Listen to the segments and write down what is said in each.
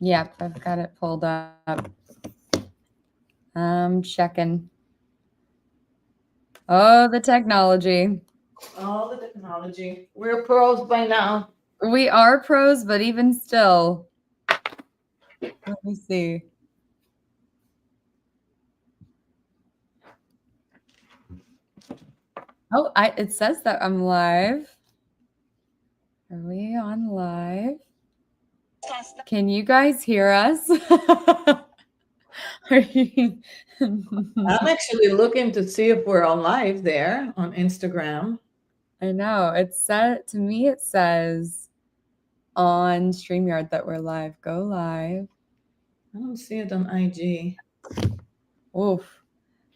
Yep, I've got it pulled up. I'm checking. Oh, the technology. All the technology. We're pros by now. We are pros, but even still. Let me see. Oh, it says that I'm live. Are we on live? Can you guys hear us? Are you... I'm actually looking to see if we're on live there on Instagram. I know. It said to me, it says on StreamYard that we're live. Go live. I don't see it on IG. Oof.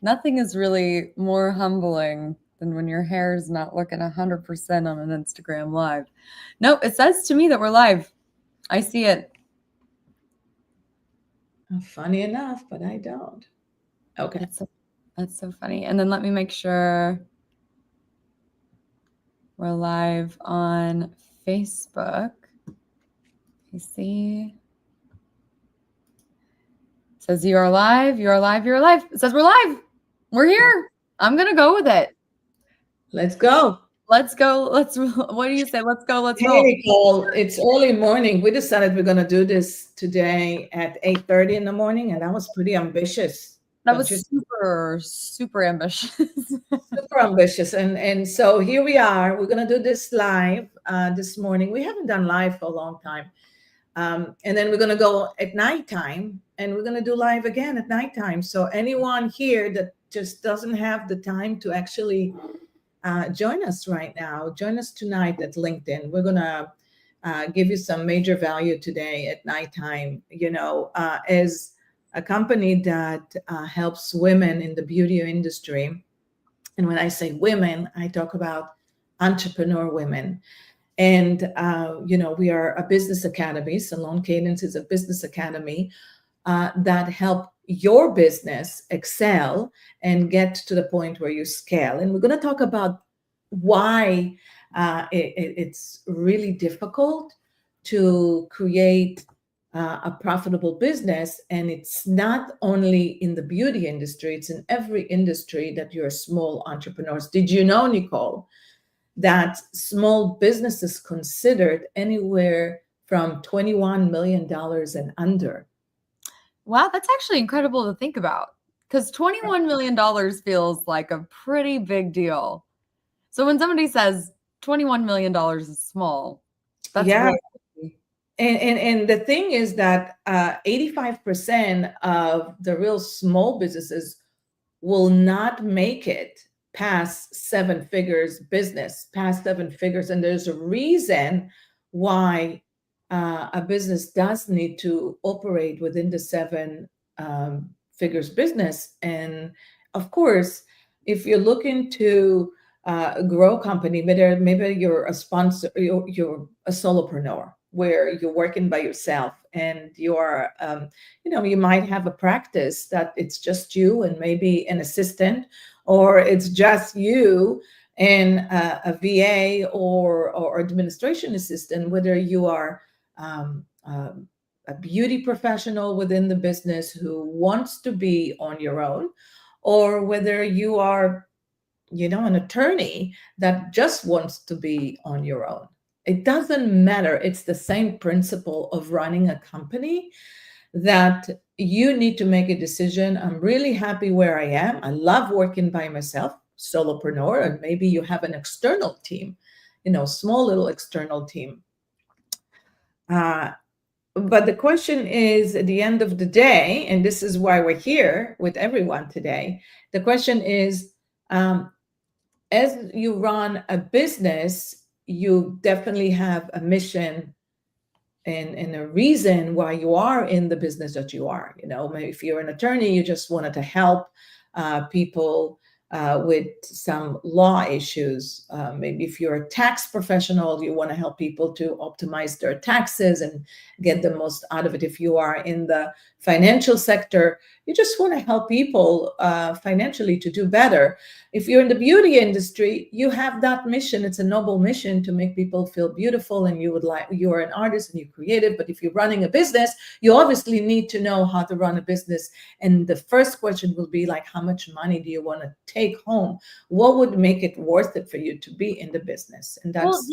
Nothing is really more humbling than when your hair is not looking 100% on an Instagram live. No, it says to me that we're live. I see it. Funny enough, but I don't. Okay. That's so funny. And then let me make sure we're live on Facebook. You see? It says you are live, you are live, you're live. It says we're live. We're here. I'm going to go with it. Let's go. Let's go. What do you say? Let's go. Let's roll. Hey, Nicole, it's early morning. We decided we're going to do this today at 8:30 in the morning, and that was pretty ambitious. That was super, super ambitious. Super ambitious. And so here we are. We're going to do this live this morning. We haven't done live for a long time. And then we're going to go at nighttime, and we're going to do live again at nighttime. So anyone here that just doesn't have the time to actually join us right now, join us tonight at LinkedIn. We're going to give you some major value today at nighttime. As a company that helps women in the beauty industry. And when I say women, I talk about entrepreneur women. And, we are a business academy. Salon Cadence is a business academy that help your business excel and get to the point where you scale. And we're going to talk about why it's really difficult to create a profitable business. And it's not only in the beauty industry, it's in every industry that you're small entrepreneurs. Did you know, Nicole, that small business is considered anywhere from $21 million and under? Wow, that's actually incredible to think about, because $21 million feels like a pretty big deal. So when somebody says $21 million is small, that's really... And the thing is that 85% of the real small businesses will not make it past seven figures business, past seven figures. And there's a reason why a business does need to operate within the seven figures business. And of course, if you're looking to grow a company, maybe you're a sponsor, you're a solopreneur, where you're working by yourself, and you're, you might have a practice that it's just you and maybe an assistant, or it's just you and a VA or administration assistant, whether you are a beauty professional within the business who wants to be on your own, or whether you are, an attorney that just wants to be on your own. It doesn't matter. It's the same principle of running a company, that you need to make a decision. I'm really happy where I am. I love working by myself, solopreneur, and maybe you have an external team, small little external team. But the question is, at the end of the day, and this is why we're here with everyone today, the question is, as you run a business, you definitely have a mission and a reason why you are in the business that you are. Maybe if you're an attorney, you just wanted to help people with some law issues. Maybe if you're a tax professional, you want to help people to optimize their taxes and get the most out of it. If you are in the financial sector, you just want to help people financially to do better. If you're in the beauty industry, you have that mission. It's a noble mission to make people feel beautiful, and you're an artist and you're creative. But if you're running a business, you obviously need to know how to run a business. And the first question will be like, how much money do you want to take home? What would make it worth it for you to be in the business? And Well, that's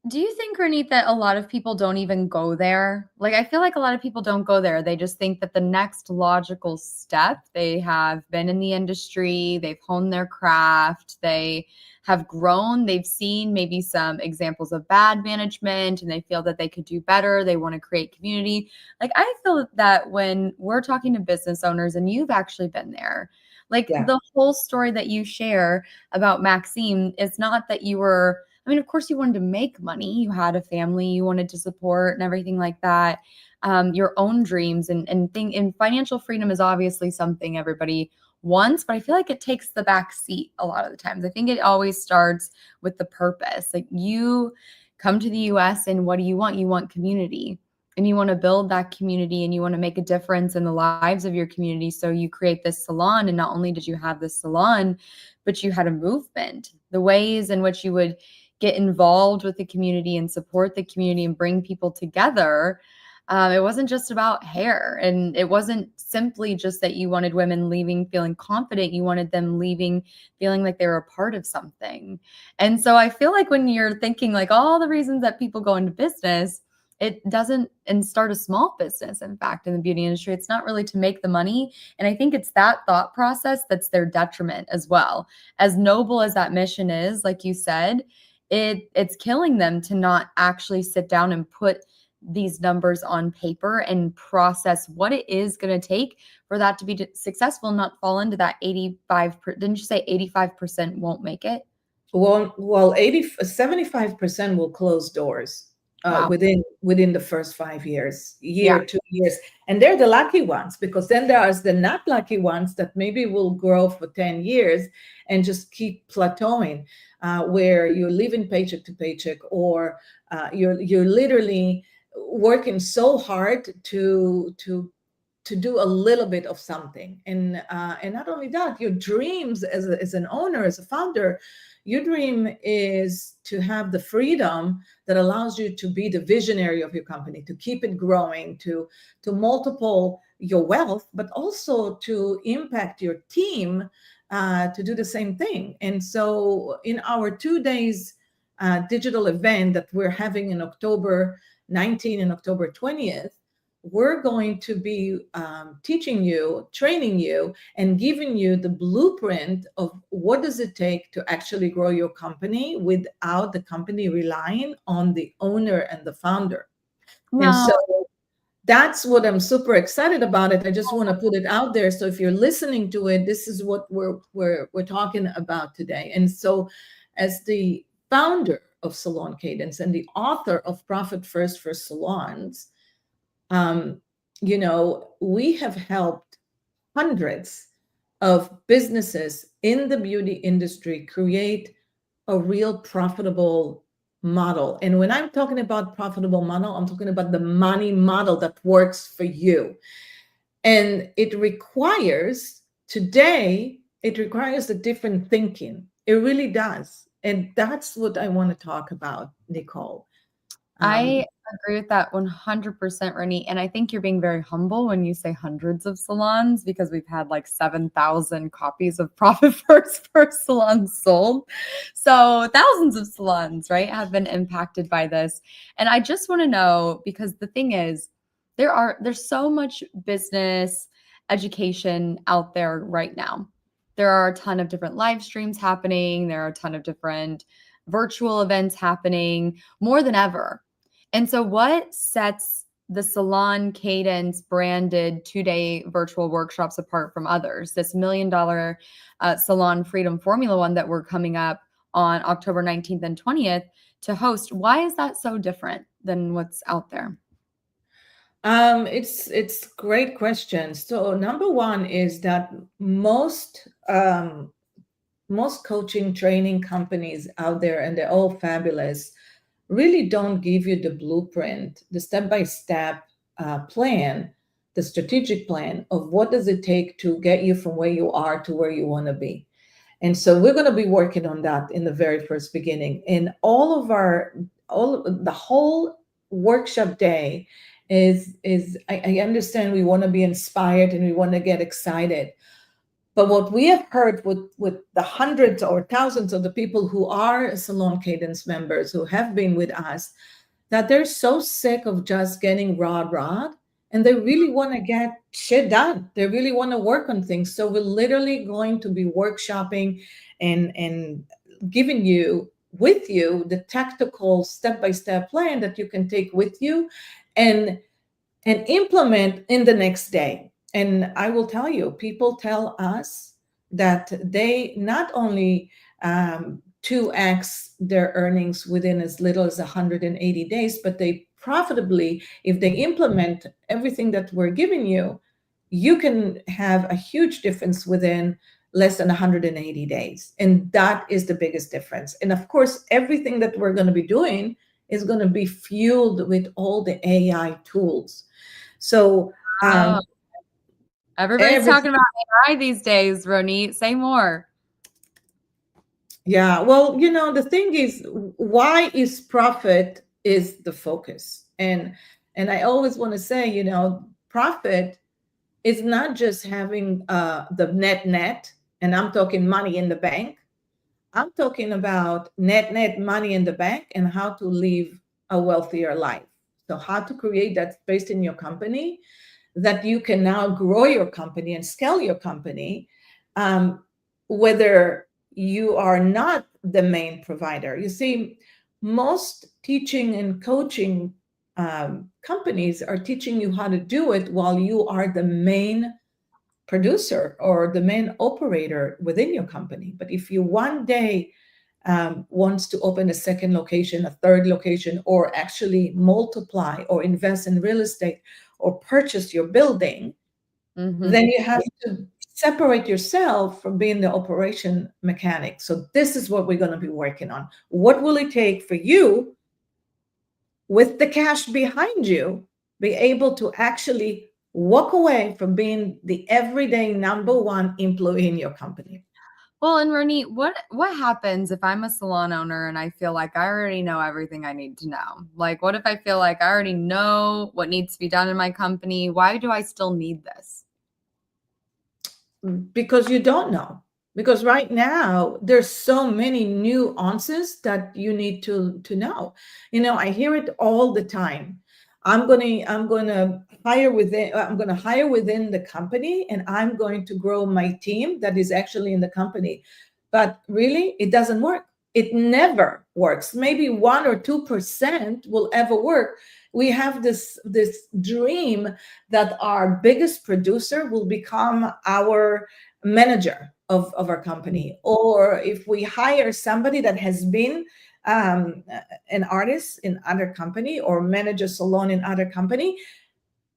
do you think, Ronit, that a lot of people don't even go there? Like, I feel like a lot of people don't go there. They just think that the next logical step, they have been in the industry, they've honed their craft, they have grown, they've seen maybe some examples of bad management, and they feel that they could do better. They want to create community. Like, I feel that when we're talking to business owners, and you've actually been there, like yeah. the whole story that you share about Maxime is not that you were, I mean, of course, you wanted to make money. You had a family you wanted to support and everything like that. Your own dreams and financial freedom is obviously something everybody wants, but I feel like it takes the back seat a lot of the times. I think it always starts with the purpose. Like, you come to the US and what do you want? You want community, and you want to build that community, and you want to make a difference in the lives of your community. So you create this salon, and not only did you have this salon, but you had a movement, the ways in which you would get involved with the community and support the community and bring people together. It wasn't just about hair, and it wasn't simply just that you wanted women leaving feeling confident. You wanted them leaving feeling like they were a part of something. And so I feel like when you're thinking like all the reasons that people go into business, it doesn't, and start a small business, in fact, in the beauty industry, it's not really to make the money. And I think it's that thought process that's their detriment as well. As noble as that mission is, like you said, it's killing them to not actually sit down and put these numbers on paper and process what it is going to take for that to be successful, not fall into that 85. Didn't you say 85% won't make it? Well, 75% will close doors Wow. within the first 5 years, Yeah. 2 years. And they're the lucky ones, because then there's the not lucky ones that maybe will grow for 10 years and just keep plateauing, where you're living paycheck to paycheck, or you're literally working so hard to do a little bit of something. And not only that, your dreams as an owner, as a founder, your dream is to have the freedom that allows you to be the visionary of your company, to keep it growing, to multiple your wealth, but also to impact your team to do the same thing. And so in our 2 days digital event that we're having in October 19 and October 20th, we're going to be teaching you, training you, and giving you the blueprint of what does it take to actually grow your company without the company relying on the owner and the founder. And No. so that's what I'm super excited about it. I just want to put it out there. So if you're listening to it, this is what we're talking about today. And so as the founder of Salon Cadence and the author of Profit First for Salons, we have helped hundreds of businesses in the beauty industry create a real profitable model. And when I'm talking about profitable model, I'm talking about the money model that works for you. And it requires a different thinking. It really does. And that's what I want to talk about, Nicole. I agree with that 100%, Renee. And I think you're being very humble when you say hundreds of salons, because we've had like 7,000 copies of Profit First for salons sold. So thousands of salons, right, have been impacted by this. And I just want to know, because the thing is, there's so much business education out there right now. There are a ton of different live streams happening. There are a ton of different virtual events happening more than ever. And so what sets the Salon Cadence branded 2-day virtual workshops apart from others? This $1 million Salon Freedom Formula one that we're coming up on October 19th and 20th to host. Why is that so different than what's out there? It's great question. So number one is that most most coaching training companies out there, and they're all fabulous, really don't give you the blueprint, the step-by-step plan, the strategic plan of what does it take to get you from where you are to where you want to be. And so we're going to be working on that in the very first beginning. And the whole workshop day is I understand we want to be inspired and we want to get excited. But what we have heard with the hundreds or thousands of the people who are Salon Cadence members who have been with us, that they're so sick of just getting rah, and they really want to get shit done. They really want to work on things. So we're literally going to be workshopping and giving you with you the tactical step-by-step plan that you can take with you and implement in the next day. And I will tell you, people tell us that they not only 2x their earnings within as little as 180 days, but they profitably, if they implement everything that we're giving you, you can have a huge difference within less than 180 days. And that is the biggest difference. And of course, everything that we're going to be doing is going to be fueled with all the AI tools. So everybody's talking about AI these days, Ronit. Say more. Yeah, well, the thing is, why is profit is the focus. And I always want to say, profit is not just having the net, and I'm talking money in the bank. I'm talking about net money in the bank and how to live a wealthier life. So how to create that space in your company that you can now grow your company and scale your company, whether you are not the main provider. You see, most teaching and coaching companies are teaching you how to do it while you are the main producer or the main operator within your company. But if you one day wants to open a second location, a third location, or actually multiply or invest in real estate or purchase your building, then you have to separate yourself from being the operation mechanic. So this is what we're going to be working on. What will it take for you, with the cash behind you, be able to actually walk away from being the everyday number one employee in your company? Well, and Ronit, what happens if I'm a salon owner and I feel like I already know everything I need to know? Like, what if I feel like I already know what needs to be done in my company? Why do I still need this? Because you don't know. Because right now there's so many nuances that you need to know. I hear it all the time. I'm going to hire within the company, and I'm going to grow my team that is actually in the company. But really, it doesn't work. It never works. Maybe 1 or 2% will ever work. We have this dream that our biggest producer will become our manager of our company. Or if we hire somebody that has been an artist in other company or manage a salon in other company,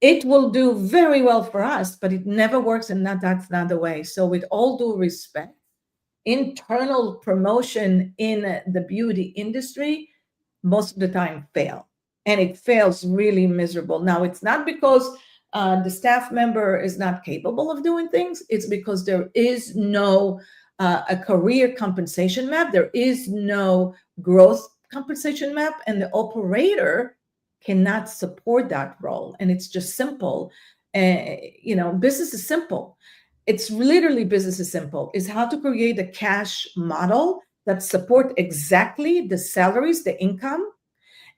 it will do very well for us, but it never works, and that's not the way. So with all due respect, internal promotion in the beauty industry most of the time fail, and it fails really miserable. Now, it's not because the staff member is not capable of doing things. It's because there is no a career compensation map. There is no growth compensation map, and the operator cannot support that role. And it's just simple. Business is simple. It's literally business is simple. Is how to create a cash model that support exactly the salaries, the income,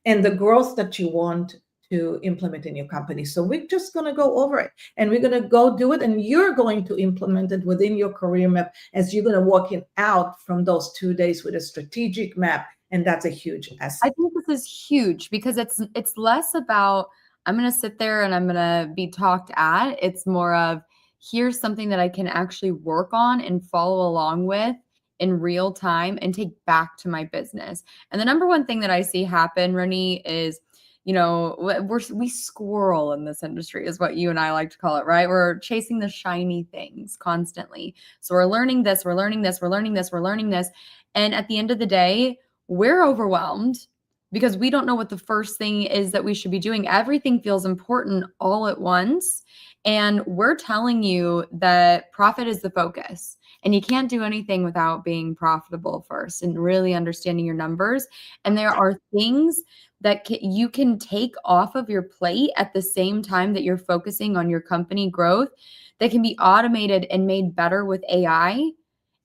and the growth that you want to implement in your company. So we're just going to go over it, and we're going to go do it, and you're going to implement it within your career map as you're going to walk it out from those 2 days with a strategic map. And that's a huge asset. I think this is huge because it's less about I'm going to sit there and I'm going to be talked at. It's more of here's something that I can actually work on and follow along with in real time and take back to my business. And the number one thing that I see happen, Ronit, is we squirrel in this industry is what you and I like to call it, right? We're chasing the shiny things constantly. So we're learning this, we're learning this, we're learning this, we're learning this. And at the end of the day, we're overwhelmed because we don't know what the first thing is that we should be doing. Everything feels important all at once. And we're telling you that profit is the focus. And you can't do anything without being profitable first and really understanding your numbers. And there are things that you can take off of your plate at the same time that you're focusing on your company growth that can be automated and made better with AI.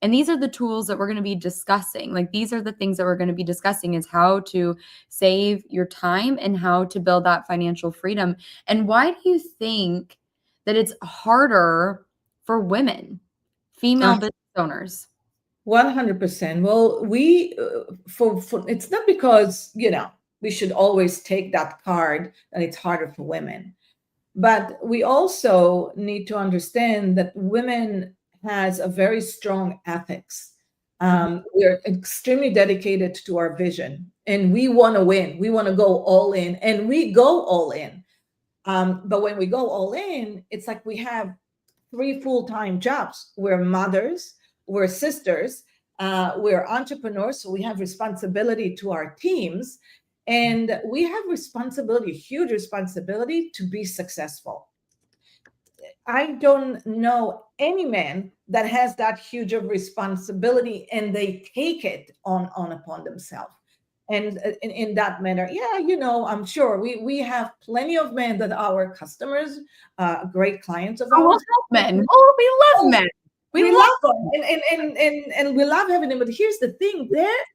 And these are the tools that we're going to be discussing. Like, these are the things that we're going to be discussing, is how to save your time and how to build that financial freedom. And why do you think that it's harder for women, female business owners? 100%. Well, we for it's not because we should always take that card and it's harder for women, but we also need to understand that women has a very strong ethics. We're extremely dedicated to our vision, and we want to win. We want to go all in, and we go all in. But when we go all in, it's like we have 3 full-time jobs. We're mothers, we're sisters, we're entrepreneurs, so we have responsibility to our teams, and we have responsibility, huge responsibility to be successful. I don't know any man that has that huge of responsibility and they take it on upon themselves. And in that manner, I'm sure we have plenty of men that are our customers, great clients of ours. Men. Oh, we love men. We love them, and we love having them. But here's the thing: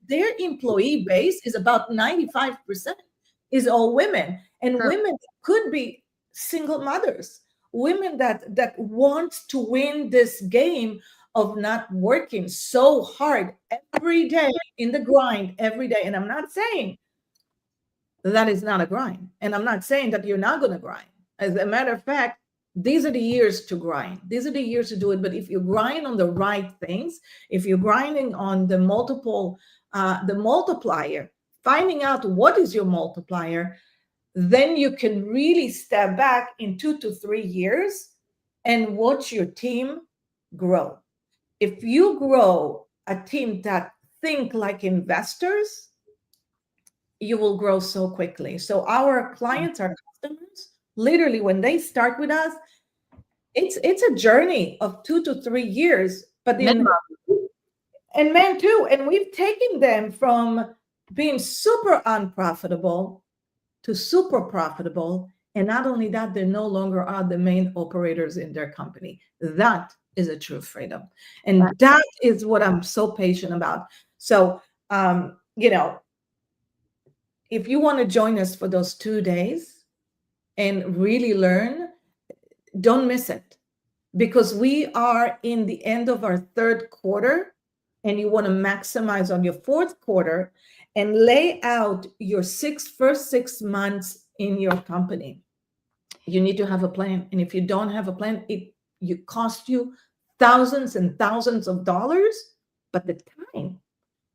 their employee base is about 95% is all women, and women could be single mothers, women that want to win this game of not working so hard every day in the grind every day. And I'm not saying that is not a grind, and I'm not saying that you're not going to grind. As a matter of fact, these are the years to grind. These are the years to do it. But if you grind on the right things, if you're grinding on the multiplier, finding out what is your multiplier, then you can really step back in 2 to 3 years and watch your team grow. If you grow a team that think like investors, you will grow so quickly. So our clients, our customers, literally when they start with us, it's a journey of 2 to 3 years, but then and men too. And we've taken them from being super unprofitable to super profitable. And not only that, they no longer are the main operators in their company. That is a true freedom. And that is what I'm so patient about. So, if you want to join us for those 2 days and really learn, don't miss it, because we are in the end of our 3rd quarter and you want to maximize on your 4th quarter and lay out your first 6 months in your company. You need to have a plan. And if you don't have a plan, it cost you thousands and thousands of dollars, but the time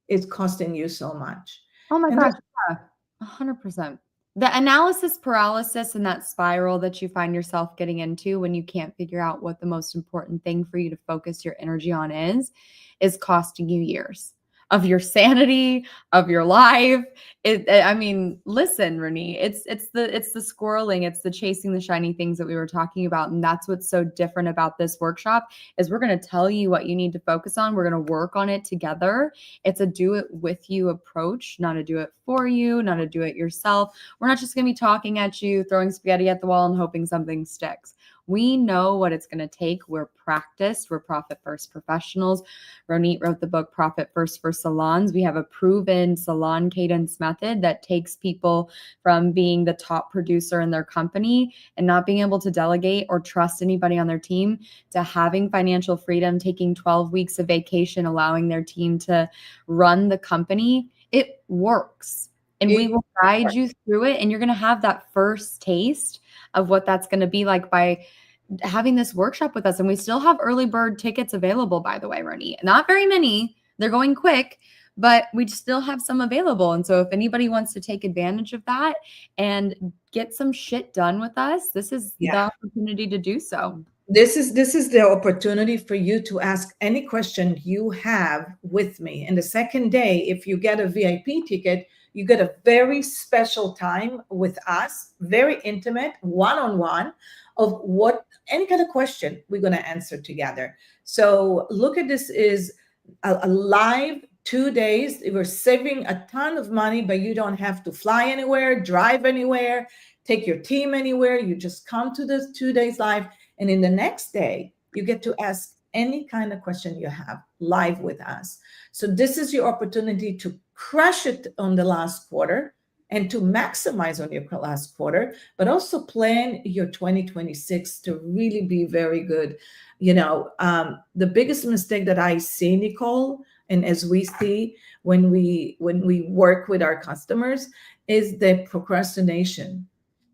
is costing you so much. Oh my gosh, yeah, 100%. The analysis paralysis and that spiral that you find yourself getting into when you can't figure out what the most important thing for you to focus your energy on is costing you years of your sanity, of your life. Listen, Ronit, it's the squirreling, it's the chasing the shiny things that we were talking about. And that's what's so different about this workshop is we're going to tell you what you need to focus on. We're going to work on it together. It's a do it with you approach, not a do it for you, not a do it yourself. We're not just going to be talking at you, throwing spaghetti at the wall and hoping something sticks. We know what it's going to take. We're practiced. We're profit first professionals. Ronit wrote the book Profit First for Salons. We have a proven Salon Cadence method that takes people from being the top producer in their company and not being able to delegate or trust anybody on their team to having financial freedom, taking 12 weeks of vacation, allowing their team to run the company. It works. And we will guide you through it. And you're going to have that first taste of what that's going to be like by having this workshop with us. And we still have early bird tickets available, by the way, Ronit. Not very many. They're going quick, but we still have some available. And so if anybody wants to take advantage of that and get some shit done with us, this is the opportunity to do so. This is the opportunity for you to ask any question you have with me. And the second day, if you get a VIP ticket, you get a very special time with us, very intimate, one-on-one, of what any kind of question we're going to answer together. So look at this is a live 2 days. We're saving a ton of money, but you don't have to fly anywhere, drive anywhere, take your team anywhere. You just come to this 2 days live. And in the next day, you get to ask any kind of question you have live with us. So this is your opportunity to crush it on the last quarter and to maximize on your last quarter, but also plan your 2026 to really be very good. The biggest mistake that I see, Nicole, and as we see when we work with our customers, is the procrastination.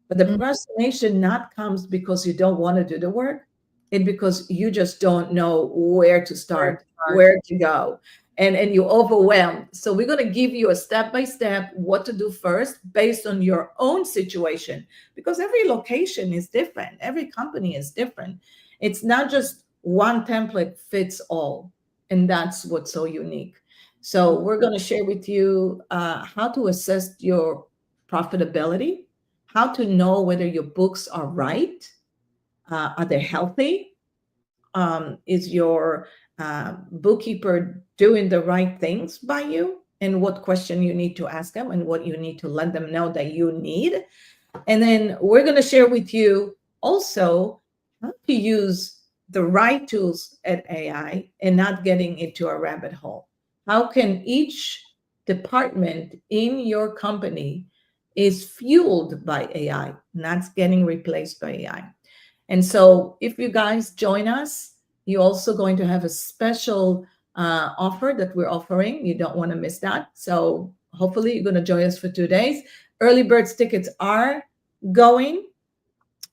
But the procrastination not comes because you don't want to do the work. It's because you just don't know where to start, where to go, and you overwhelmed. So we're going to give you a step-by-step what to do first based on your own situation, because every location is different. Every company is different. It's not just one template fits all. And that's what's so unique. So we're going to share with you how to assess your profitability, how to know whether your books are right. Are they healthy? Is your bookkeeper doing the right things by you? And what question you need to ask them and what you need to let them know that you need. And then we're going to share with you also how to use the right tools at AI and not getting into a rabbit hole. How can each department in your company is fueled by AI, not getting replaced by AI. And so if you guys join us, you're also going to have a special offer that we're offering. You don't want to miss that. So hopefully you're going to join us for 2 days. Early birds tickets are going,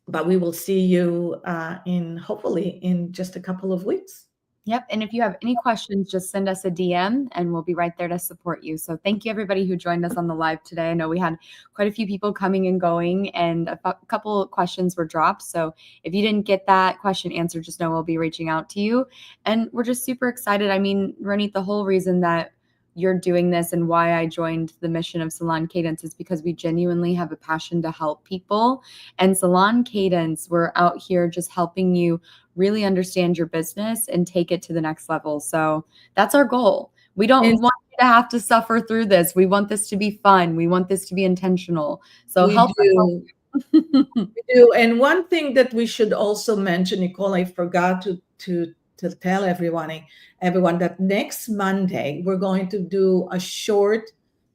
but we will see you hopefully in just a couple of weeks. Yep. And if you have any questions, just send us a DM and we'll be right there to support you. So thank you, everybody who joined us on the live today. I know we had quite a few people coming and going, and a couple of questions were dropped. So if you didn't get that question answered, just know we'll be reaching out to you. And we're just super excited. I mean, Ronit, the whole reason that you're doing this and why I joined the mission of Salon Cadence is because we genuinely have a passion to help people. And Salon Cadence, we're out here just helping you really understand your business and take it to the next level. So that's our goal. We don't want you to have to suffer through this. We want this to be fun. We want this to be intentional. So help us. We do. And one thing that we should also mention, Nicole, I forgot to tell everyone that next Monday we're going to do a short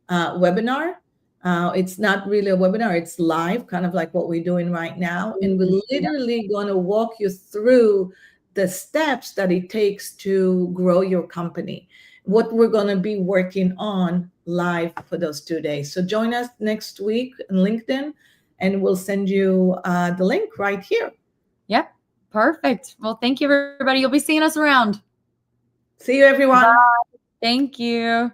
webinar. It's not really a webinar, it's live, kind of like what we're doing right now. And we're literally going to walk you through the steps that it takes to grow your company, what we're going to be working on live for those 2 days. So join us next week on LinkedIn, and we'll send you the link right here. Yep. Perfect. Well, thank you, everybody. You'll be seeing us around. See you, everyone. Bye. Thank you.